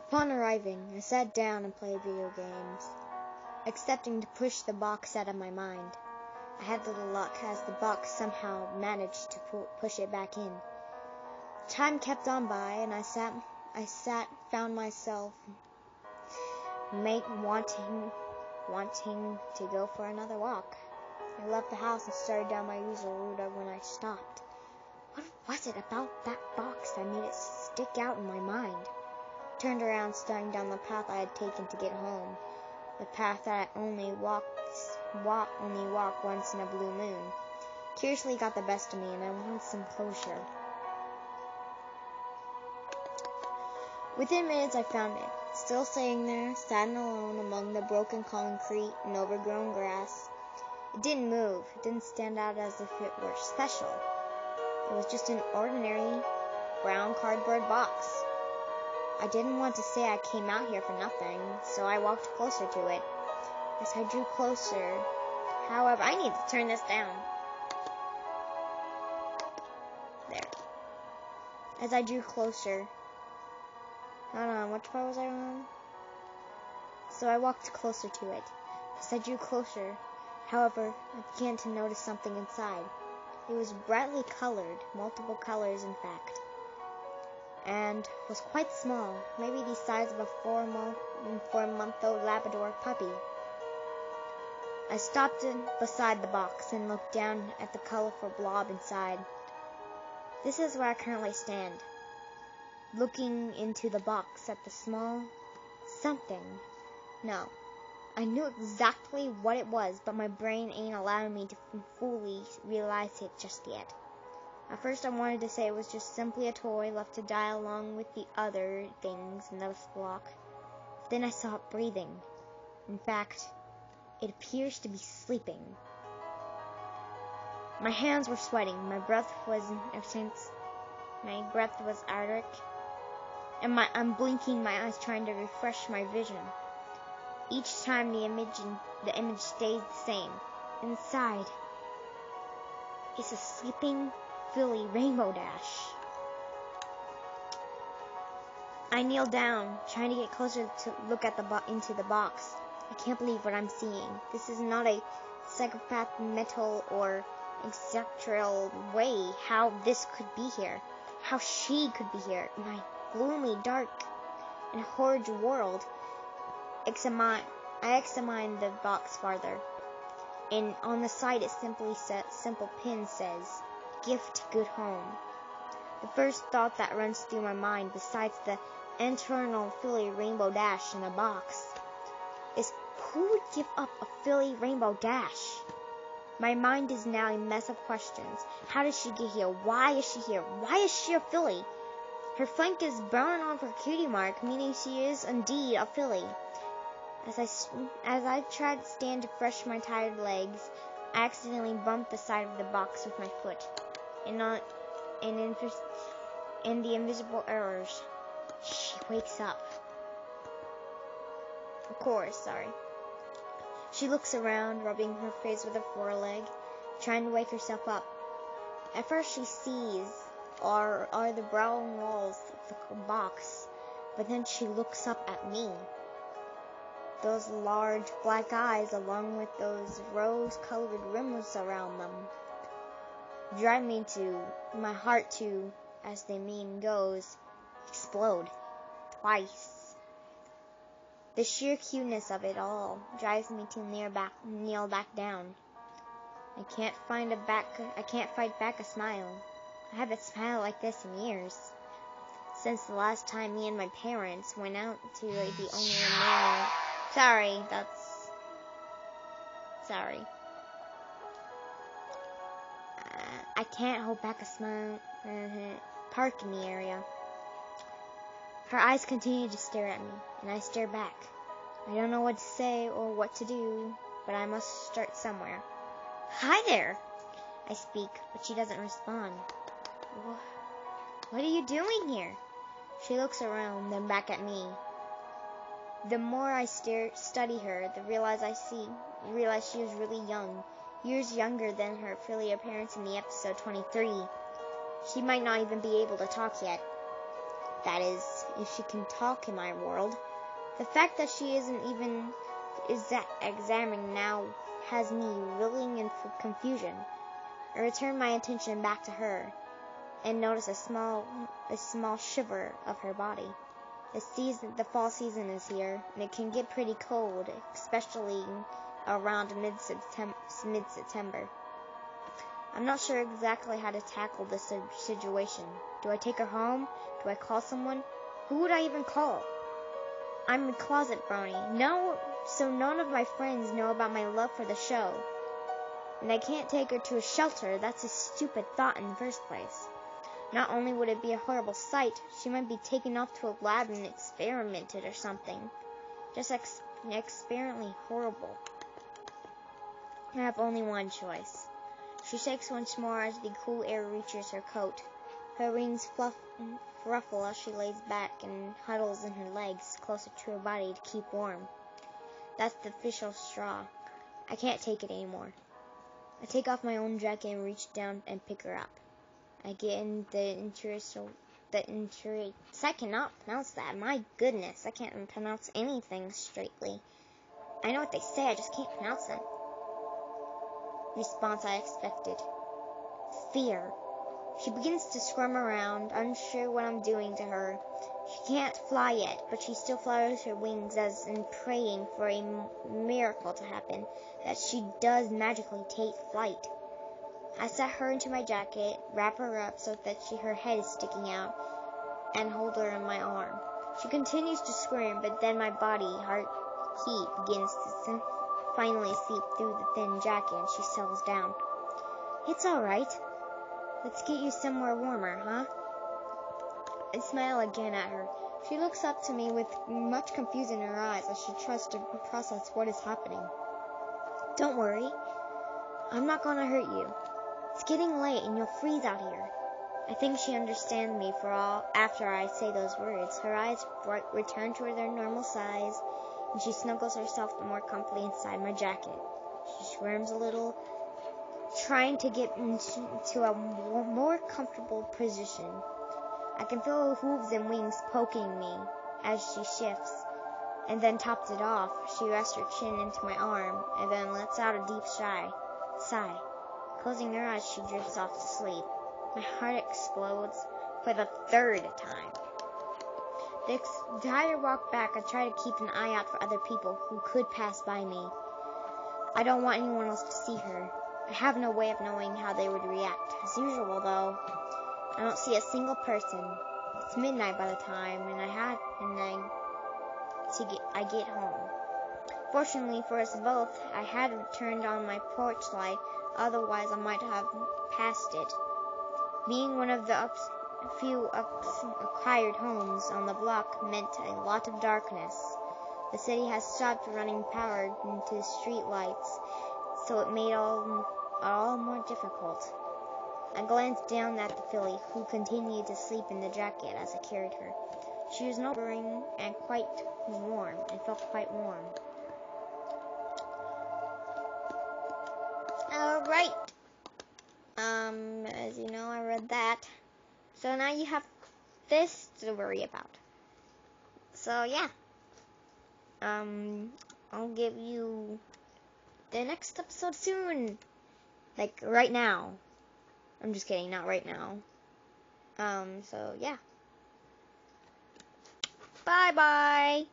Upon arriving, I sat down and played video games, accepting to push the box out of my mind. I had little luck, as the box somehow managed to push it back in. Time kept on by, and I found myself wanting to go for another walk. I left the house and started down my usual route when I stopped. What was it about that box that made it stick out in my mind? I turned around, starting down the path I had taken to get home, the path that I only walk once in a blue moon. Curiosity got the best of me, and I wanted some closure. Within minutes, I found it, still sitting there, sad and alone among the broken concrete and overgrown grass. It didn't move. It didn't stand out as if it were special. It was just an ordinary brown cardboard box. I didn't want to say I came out here for nothing, so I walked closer to it. As I drew closer, however, I need to turn this down. There. As I drew closer, hold on, which part was I on? So I walked closer to it. As I drew closer, however, I began to notice something inside. It was brightly colored, multiple colors in fact, and was quite small, maybe the size of a 4-month-old Labrador puppy. I stopped beside the box and looked down at the colorful blob inside. This is where I currently stand, looking into the box at the small something. No, I knew exactly what it was, but my brain ain't allowing me to fully realize it just yet. At first I wanted to say it was just simply a toy left to die along with the other things in this block. Then I saw it breathing. In fact, it appears to be sleeping. My hands were sweating, my breath was erratic, and I'm blinking my eyes trying to refresh my vision. Each time the image stays the same. Inside is a sleeping filly Rainbow Dash. I kneel down, trying to get closer to look at into the box. I can't believe what I'm seeing. This is not a psychopath mental or extraterrestrial way how this could be here. How she could be here in my gloomy, dark, and horrid world. I examined the box farther, and on the side it simple pin says, "Gift Good Home." The first thought that runs through my mind, besides the eternal filly Rainbow Dash in a box, is who would give up a filly Rainbow Dash? My mind is now a mess of questions. How did she get here? Why is she here? Why is she a filly? Her flank is brown on her cutie mark, meaning she is indeed a filly. As I tried to stand to fresh my tired legs, I accidentally bumped the side of the box with my foot. And the invisible errors, she wakes up. Of course, sorry. She looks around, rubbing her face with her foreleg, trying to wake herself up. At first she sees are the brown walls of the box, but then she looks up at me. Those large black eyes, along with those rose-colored rims around them, drive my heart to, as the meme goes, explode twice. The sheer cuteness of it all drives me to kneel back down. I can't fight back a smile. I haven't smiled like this in years. Since the last time me and my parents went out to the only remaining... Sorry. I can't hold back a smile. Park in the area. Her eyes continue to stare at me, and I stare back. I don't know what to say or what to do, but I must start somewhere. Hi there! I speak, but she doesn't respond. What are you doing here? She looks around, then back at me. The more I study her, the realize she is really young, years younger than her filly appearance in the episode 23. She might not even be able to talk yet. That is, if she can talk in my world. The fact that she is that examining now has me reeling in confusion. I return my attention back to her and notice a small shiver of her body. The fall season is here, and it can get pretty cold, especially around mid-September. I'm not sure exactly how to tackle this situation. Do I take her home? Do I call someone? Who would I even call? I'm a closet brony. So none of my friends know about my love for the show. And I can't take her to a shelter. That's a stupid thought in the first place. Not only would it be a horrible sight, she might be taken off to a lab and experimented or something. Just experimentally horrible. I have only one choice. She shakes once more as the cool air reaches her coat. Her wings ruffle as she lays back and huddles in her legs closer to her body to keep warm. That's the official straw. I can't take it anymore. I take off my own jacket and reach down and pick her up. I get in I cannot pronounce that. My goodness, I can't pronounce anything straightly. I know what they say, I just can't pronounce them. Response I expected. Fear. She begins to squirm around, unsure what I'm doing to her. She can't fly yet, but she still flutters her wings as in praying for a miracle to happen, that she does magically take flight. I set her into my jacket, wrap her up so that her head is sticking out, and hold her in my arm. She continues to squirm, but then my heartbeat begins to finally seep through the thin jacket and she settles down. It's all right. Let's get you somewhere warmer, huh? I smile again at her. She looks up to me with much confusion in her eyes as she tries to process what is happening. Don't worry. I'm not gonna hurt you. It's getting late and you'll freeze out here. I think she understands me after I say those words. Her eyes return to their normal size, and she snuggles herself more comfortably inside my jacket. She squirms a little, trying to get into a more comfortable position. I can feel her hooves and wings poking me as she shifts, and then tops it off. She rests her chin into my arm, and then lets out a deep sigh. Closing her eyes, she drifts off to sleep. My heart explodes for the third time. The entire walk back, I try to keep an eye out for other people who could pass by me. I don't want anyone else to see her. I have no way of knowing how they would react. As usual, though, I don't see a single person. It's midnight by the time, I get home. Fortunately for us both, I hadn't turned on my porch light, otherwise I might have passed it. Being one of the few acquired homes on the block meant a lot of darkness. The city has stopped running power into street lights, so it made all more difficult. I glanced down at the filly, who continued to sleep in the jacket as I carried her. She was not boring and quite warm, and felt quite warm. Alright. As you know, I read that. So now you have this to worry about. So yeah. I'll give you the next episode soon. Like right now. I'm just kidding, not right now. So yeah. Bye bye.